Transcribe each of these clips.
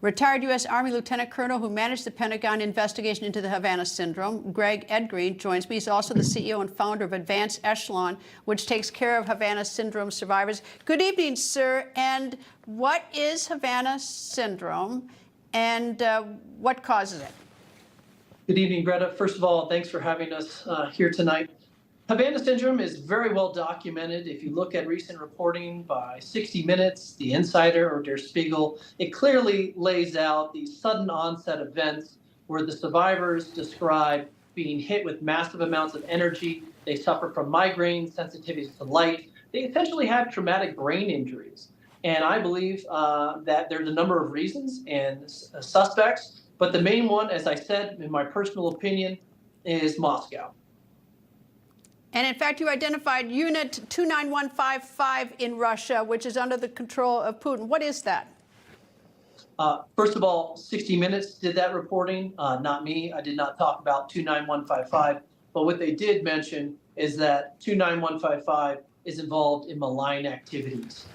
Retired U.S. Army Lieutenant Colonel who managed the Pentagon investigation into the Havana Syndrome, Greg Edgreen, joins me. He's also the CEO and founder of Advanced Echelon, which takes care of Havana Syndrome survivors. Good evening, sir. And what is Havana Syndrome, and what causes it? Good evening, Greta. First of all, thanks for having us here tonight. Havana Syndrome is very well documented. If you look at recent reporting by 60 Minutes, The Insider, or Der Spiegel, it clearly lays out these sudden onset events where the survivors describe being hit with massive amounts of energy. They suffer from migraines, sensitivities to light. They essentially have traumatic brain injuries. And I believe that there's a number of reasons and suspects, but the main one, as I said, in my personal opinion, is Moscow. And in fact, you identified Unit 29155 in Russia, which is under the control of Putin. What is that? First of all, 60 Minutes did that reporting, not me. I did not talk about 29155. But what they did mention is that 29155 is involved in malign activities.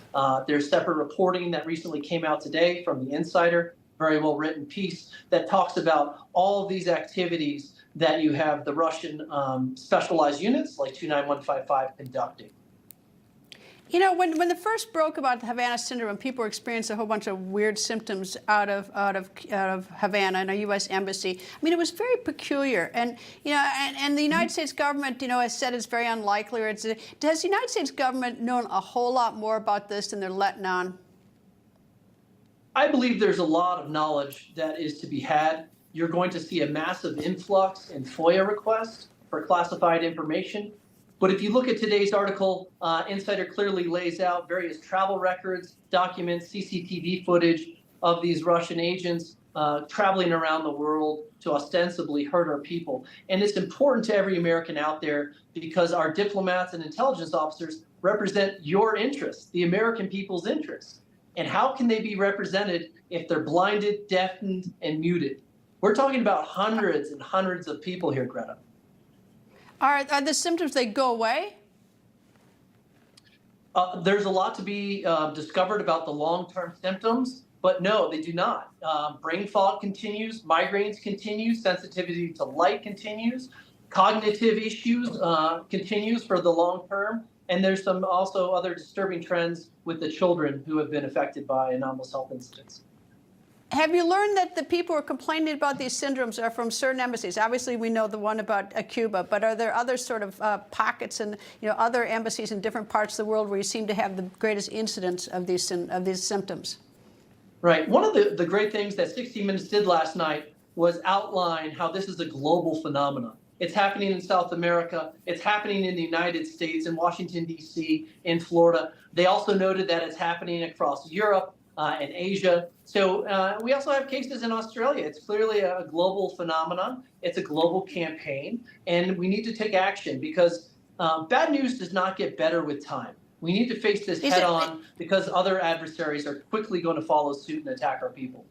There's separate reporting that recently came out today from The Insider, very well written piece that talks about all of these activities that you have the Russian specialized units like 29155 conducting. You know, when the first broke about the Havana Syndrome, people were experiencing a whole bunch of weird symptoms out of Havana and a U.S. embassy. I mean, it was very peculiar, and you know, and the United States government, you know, has said it's very unlikely. Or has the United States government known a whole lot more about this than they're letting on? I believe there's a lot of knowledge that is to be had. You're going to see a massive influx in FOIA requests for classified information. But if you look at today's article, Insider clearly lays out various travel records, documents, CCTV footage of these Russian agents traveling around the world to ostensibly hurt our people. And it's important to every American out there because our diplomats and intelligence officers represent your interests, the American people's interests. And how can they be represented if they're blinded, deafened, and muted? We're talking about hundreds and hundreds of people here, Greta. Are the symptoms, they go away? There's a lot to be discovered about the long-term symptoms, but no, they do not. Brain fog continues, migraines continue, sensitivity to light continues, cognitive issues continues for the long term, and there's some also other disturbing trends with the children who have been affected by anomalous health incidents. Have you learned that the people who are complaining about these syndromes are from certain embassies? Obviously, we know the one about Cuba, but are there other sort of pockets and other embassies in different parts of the world where you seem to have the greatest incidence of these symptoms? Right. One of the great things that 60 Minutes did last night was outline how this is a global phenomenon. It's happening in South America. It's happening in the United States, in Washington, D.C., in Florida. They also noted that it's happening across Europe and Asia. So we also have cases in Australia. It's clearly a global phenomenon. It's a global campaign, and we need to take action because bad news does not get better with time. We need to face this head on because other adversaries are quickly going to follow suit and attack our people.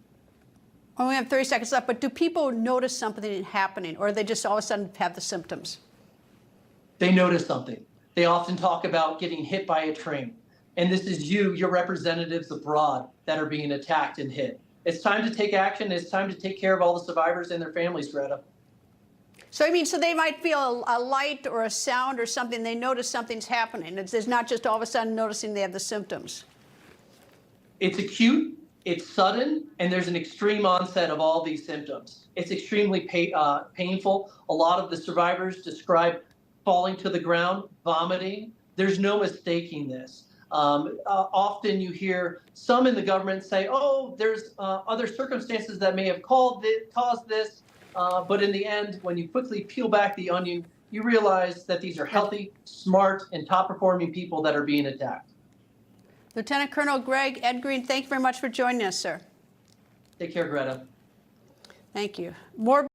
Well, we have 30 seconds left, but do people notice something happening, or they just all of a sudden have the symptoms? They notice something. They often talk about getting hit by a train. And this is your representatives abroad that are being attacked and hit. It's time to take action. It's time to take care of all the survivors and their families, Greta. So, I mean, so they might feel a light or a sound or something. They notice something's happening. It's not just all of a sudden noticing they have the symptoms. It's acute, it's sudden, and there's an extreme onset of all these symptoms. It's extremely painful. A lot of the survivors describe falling to the ground, vomiting. There's no mistaking this. Often you hear some in the government say, oh, there's other circumstances that may have caused this. But in the end, when you quickly peel back the onion, you realize that these are healthy, smart, and top-performing people that are being attacked. Lieutenant Colonel Greg Edgreen, thank you very much for joining us, sir. Take care, Greta. Thank you. More